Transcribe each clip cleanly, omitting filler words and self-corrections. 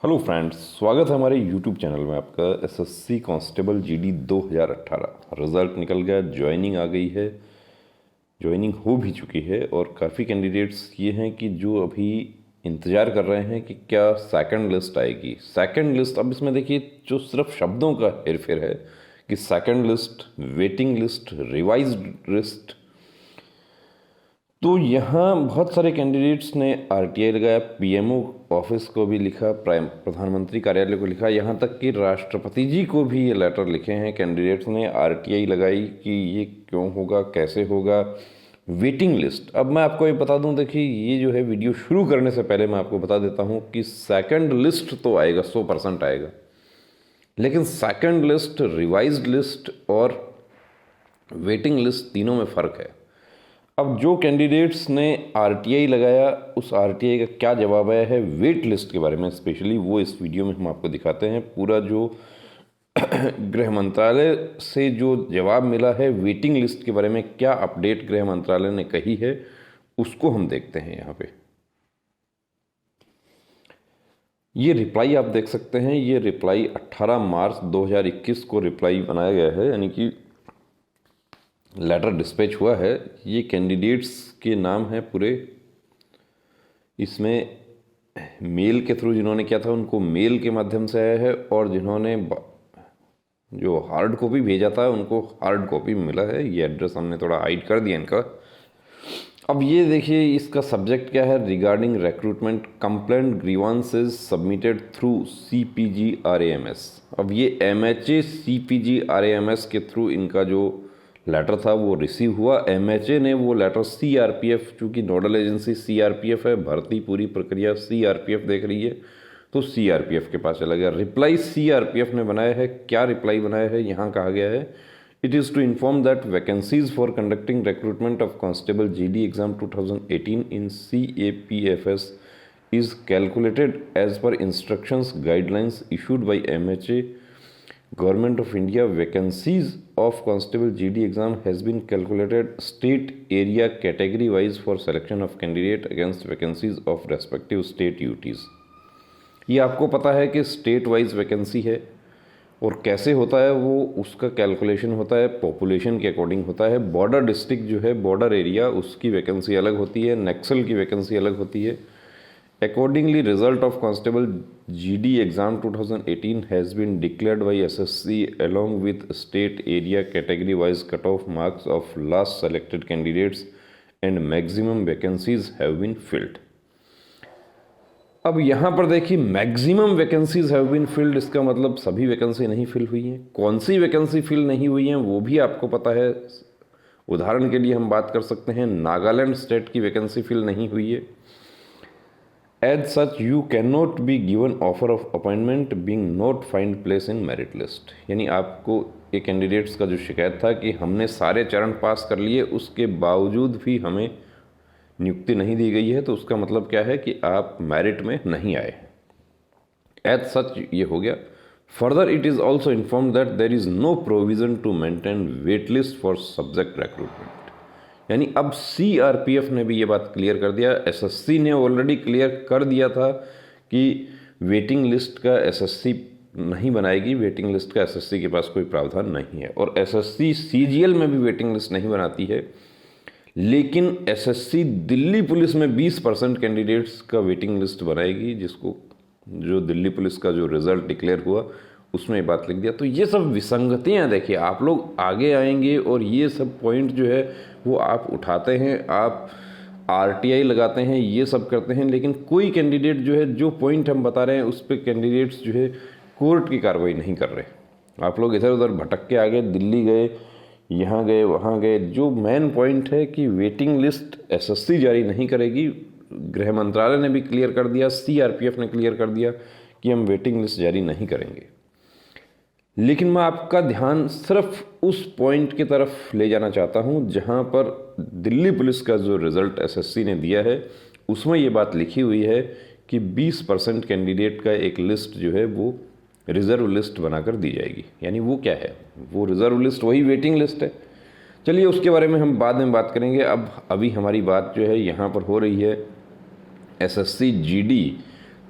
Hello friends, स्वागत है हमारे यूट्यूब चैनल में आपका। एसएससी कांस्टेबल जीडी 2018 रिज़ल्ट निकल गया, ज्वाइनिंग आ गई है, ज्वाइनिंग हो भी चुकी है और काफ़ी कैंडिडेट्स ये हैं कि जो अभी इंतज़ार कर रहे हैं कि क्या सेकंड लिस्ट आएगी। सेकंड लिस्ट, अब इसमें देखिए जो सिर्फ शब्दों का हेरफेर है कि second list, waiting list, revised list. तो यहाँ बहुत सारे कैंडिडेट्स ने आरटीआई लगाया, पीएमओ ऑफिस को भी लिखा, प्रधानमंत्री कार्यालय को लिखा, यहाँ तक कि राष्ट्रपति जी को भी ये लेटर लिखे हैं कैंडिडेट्स ने। आरटीआई लगाई कि ये क्यों होगा, कैसे होगा, वेटिंग लिस्ट। अब मैं आपको ये बता दूं, देखिए ये जो है वीडियो शुरू करने से पहले मैं आपको बता देता हूँ कि सेकंड लिस्ट तो आएगा, 100% आएगा, लेकिन सेकंड लिस्ट, रिवाइज्ड लिस्ट और वेटिंग लिस्ट तीनों में फ़र्क है। अब जो कैंडिडेट्स ने आरटीआई लगाया, उस आरटीआई का क्या जवाब आया है वेट लिस्ट के बारे में स्पेशली, वो इस वीडियो में हम आपको दिखाते हैं। पूरा जो गृह मंत्रालय से जो जवाब मिला है वेटिंग लिस्ट के बारे में, क्या अपडेट गृह मंत्रालय ने कही है, उसको हम देखते हैं। यहाँ पे ये रिप्लाई आप देख सकते हैं। ये रिप्लाई 18 मार्च 2021 को रिप्लाई बनाया गया है, यानी कि लेटर डिस्पैच हुआ है। ये कैंडिडेट्स के नाम हैं पूरे, इसमें मेल के थ्रू जिन्होंने किया था उनको मेल के माध्यम से आया है, और जिन्होंने जो हार्ड कॉपी भेजा था उनको हार्ड कॉपी मिला है। ये एड्रेस हमने थोड़ा हाइड कर दिया इनका। अब ये देखिए इसका सब्जेक्ट क्या है, regarding recruitment complaint grievances submitted through CPG-RAMS। अब ये MHA CPG-RAMS के थ्रू इनका जो लेटर था वो रिसीव हुआ। MHA ने वो लेटर CRPF, चूँकि नोडल एजेंसी CRPF है, भर्ती पूरी प्रक्रिया CRPF देख रही है, तो CRPF के पास चला गया। रिप्लाई CRPF ने बनाया है। क्या रिप्लाई बनाया है, यहाँ कहा गया है, it is to inform that vacancies for conducting recruitment of constable GD exam 2018 in CAPFS is calculated as per instructions guidelines issued by MHA Government of India. Vacancies of Constable GD exam has been calculated state area category wise for selection of candidate against vacancies of respective state UTs। ये आपको पता है कि state wise vacancy है, और कैसे होता है वो, उसका कैलकुलेशन होता है पॉपुलेशन के अकॉर्डिंग होता है। बॉर्डर डिस्ट्रिक्ट जो है, बॉर्डर एरिया, उसकी वैकेंसी अलग होती है, नक्सल की वैकेंसी अलग होती है। Accordingly, result of Constable GD exam 2018 has been declared by SSC along with state area category wise cutoff marks of last selected candidates and maximum vacancies have been filled। अब यहाँ पर देखिए maximum vacancies have been filled, इसका मतलब सभी vacancy नहीं fill हुई हैं। कौन सी वैकेंसी फिल नहीं हुई हैं वो भी आपको पता है। उदाहरण के लिए हम बात कर सकते हैं, नागालैंड स्टेट की वैकेंसी फिल नहीं हुई है। As such, you cannot be given offer of appointment being not find place in merit list। यानी आपको ये कैंडिडेट्स का जो शिकायत था कि हमने सारे चरण पास कर लिए, उसके बावजूद भी हमें नियुक्ति नहीं दी गई है, तो उसका मतलब क्या है कि आप मेरिट में नहीं आए। एज सच ये हो गया। Further it is also inform that there is no provision to maintain wait list for subject recruitment. यानी अब CRPF ने भी ये बात क्लियर कर दिया। SSC ने ऑलरेडी क्लियर कर दिया था कि वेटिंग लिस्ट का SSC नहीं बनाएगी, वेटिंग लिस्ट का SSC के पास कोई प्रावधान नहीं है, और SSC CGL में भी वेटिंग लिस्ट नहीं बनाती है। लेकिन SSC दिल्ली पुलिस में 20% कैंडिडेट्स का वेटिंग लिस्ट बनाएगी, जिसको जो दिल्ली पुलिस का जो रिज़ल्ट डिक्लेयर हुआ उसमें ये बात लिख दिया। तो ये सब विसंगतियाँ देखिए, आप लोग आगे आएंगे और ये सब पॉइंट जो है वो आप उठाते हैं, आप RTI लगाते हैं, ये सब करते हैं, लेकिन कोई कैंडिडेट जो है, जो पॉइंट हम बता रहे हैं उस पर कैंडिडेट्स जो है कोर्ट की कार्रवाई नहीं कर रहे। आप लोग इधर उधर भटक के आ गए, दिल्ली गए, यहाँ गए, वहाँ गए। जो मेन पॉइंट है कि वेटिंग लिस्ट SSC जारी नहीं करेगी, गृह मंत्रालय ने भी क्लियर कर दिया, CRPF ने क्लियर कर दिया कि हम वेटिंग लिस्ट जारी नहीं करेंगे। लेकिन मैं आपका ध्यान सिर्फ उस पॉइंट की तरफ ले जाना चाहता हूं जहां पर दिल्ली पुलिस का जो रिज़ल्ट SSC ने दिया है उसमें ये बात लिखी हुई है कि 20% कैंडिडेट का एक लिस्ट जो है वो रिज़र्व लिस्ट बनाकर दी जाएगी। यानी वो क्या है, वो रिज़र्व लिस्ट वही वेटिंग लिस्ट है। चलिए उसके बारे में हम बाद में बात करेंगे। अभी हमारी बात जो है यहाँ पर हो रही है SSC GD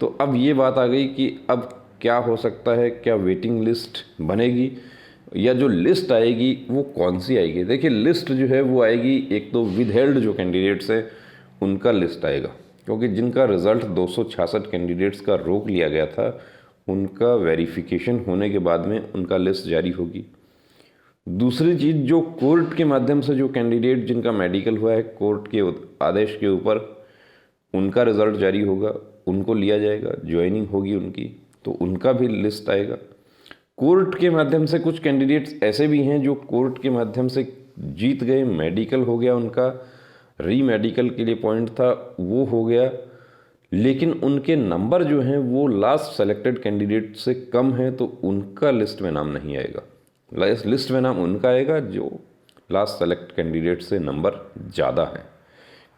तो अब ये बात आ गई कि अब क्या हो सकता है, क्या वेटिंग लिस्ट बनेगी या जो लिस्ट आएगी वो कौन सी आएगी। देखिए लिस्ट जो है वो आएगी, एक तो विदहेल्ड जो कैंडिडेट्स हैं उनका लिस्ट आएगा, क्योंकि जिनका रिज़ल्ट 266 कैंडिडेट्स का रोक लिया गया था उनका वेरिफिकेशन होने के बाद में उनका लिस्ट जारी होगी। दूसरी चीज़, जो कोर्ट के माध्यम से जो कैंडिडेट जिनका मेडिकल हुआ है कोर्ट के आदेश के ऊपर, उनका रिज़ल्ट जारी होगा, उनको लिया जाएगा, ज्वाइनिंग होगी उनकी, तो उनका भी लिस्ट आएगा। कोर्ट के माध्यम से कुछ कैंडिडेट्स ऐसे भी हैं जो कोर्ट के माध्यम से जीत गए, मेडिकल हो गया उनका, री मेडिकल के लिए पॉइंट था वो हो गया, लेकिन उनके नंबर जो हैं वो लास्ट सेलेक्टेड कैंडिडेट से कम है, तो उनका लिस्ट में नाम नहीं आएगा। लिस्ट में नाम उनका आएगा जो लास्ट सेलेक्ट कैंडिडेट से नंबर ज़्यादा है।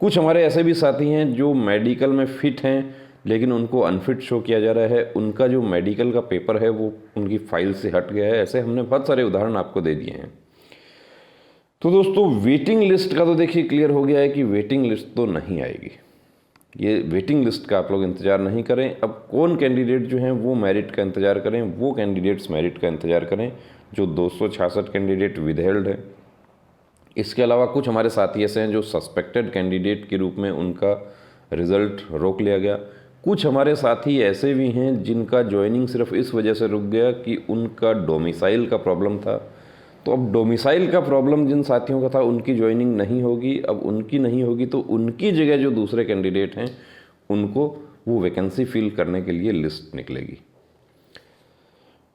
कुछ हमारे ऐसे भी साथी हैं जो मेडिकल में फिट हैं लेकिन उनको अनफिट शो किया जा रहा है, उनका जो मेडिकल का पेपर है वो उनकी फाइल से हट गया है। ऐसे हमने बहुत सारे उदाहरण आपको दे दिए हैं। तो दोस्तों वेटिंग लिस्ट का तो देखिए क्लियर हो गया है कि वेटिंग लिस्ट तो नहीं आएगी, ये वेटिंग लिस्ट का आप लोग इंतज़ार नहीं करें। अब कौन कैंडिडेट जो हैं वो मेरिट का इंतज़ार करें, वो कैंडिडेट्स मेरिट का इंतज़ार करें जो 266 कैंडिडेट विदहेल्ड हैं। इसके अलावा कुछ हमारे साथी ऐसे हैं जो सस्पेक्टेड कैंडिडेट के रूप में उनका रिज़ल्ट रोक लिया गया। कुछ हमारे साथी ऐसे भी हैं जिनका ज्वाइनिंग सिर्फ इस वजह से रुक गया कि उनका डोमिसाइल का प्रॉब्लम था। तो अब डोमिसाइल का प्रॉब्लम जिन साथियों का था उनकी ज्वाइनिंग नहीं होगी। अब उनकी नहीं होगी तो उनकी जगह जो दूसरे कैंडिडेट हैं उनको वो वैकेंसी फिल करने के लिए लिस्ट निकलेगी।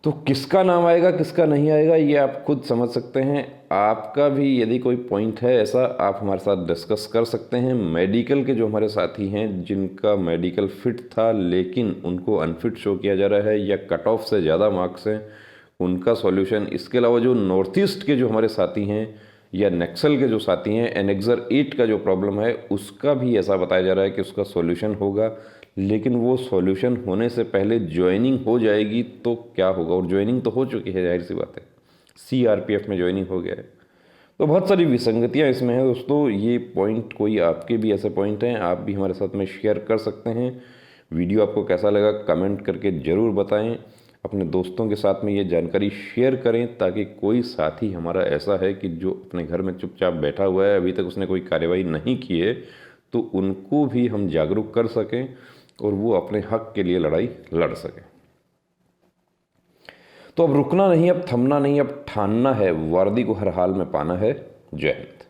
तो किसका नाम आएगा किसका नहीं आएगा ये आप खुद समझ सकते हैं। आपका भी यदि कोई पॉइंट है ऐसा, आप हमारे साथ डिस्कस कर सकते हैं। मेडिकल के जो हमारे साथी हैं जिनका मेडिकल फिट था लेकिन उनको अनफिट शो किया जा रहा है या कट ऑफ से ज़्यादा मार्क्स हैं, उनका सॉल्यूशन। इसके अलावा जो नॉर्थ ईस्ट के जो हमारे साथी हैं या नक्सल के जो साथी हैं, एनेक्सर 8 का जो प्रॉब्लम है उसका भी ऐसा बताया जा रहा है कि उसका सॉल्यूशन होगा, लेकिन वो सॉल्यूशन होने से पहले ज्वाइनिंग हो जाएगी तो क्या होगा। और ज्वाइनिंग तो हो चुकी है, जाहिर सी बात है, CRPF में ज्वाइनिंग हो गया है। तो बहुत सारी विसंगतियाँ इसमें हैं दोस्तों। ये पॉइंट कोई आपके भी ऐसे पॉइंट हैं आप भी हमारे साथ में शेयर कर सकते हैं। वीडियो आपको कैसा लगा कमेंट करके ज़रूर बताएं। अपने दोस्तों के साथ में ये जानकारी शेयर करें ताकि कोई साथी हमारा ऐसा है कि जो अपने घर में चुपचाप बैठा हुआ है, अभी तक उसने कोई कार्रवाई नहीं की है, तो उनको भी हम जागरूक कर सकें और वो अपने हक के लिए लड़ाई लड़ सकें। तो अब रुकना नहीं, अब थमना नहीं, अब ठानना है, वर्दी को हर हाल में पाना है। जय हिंद।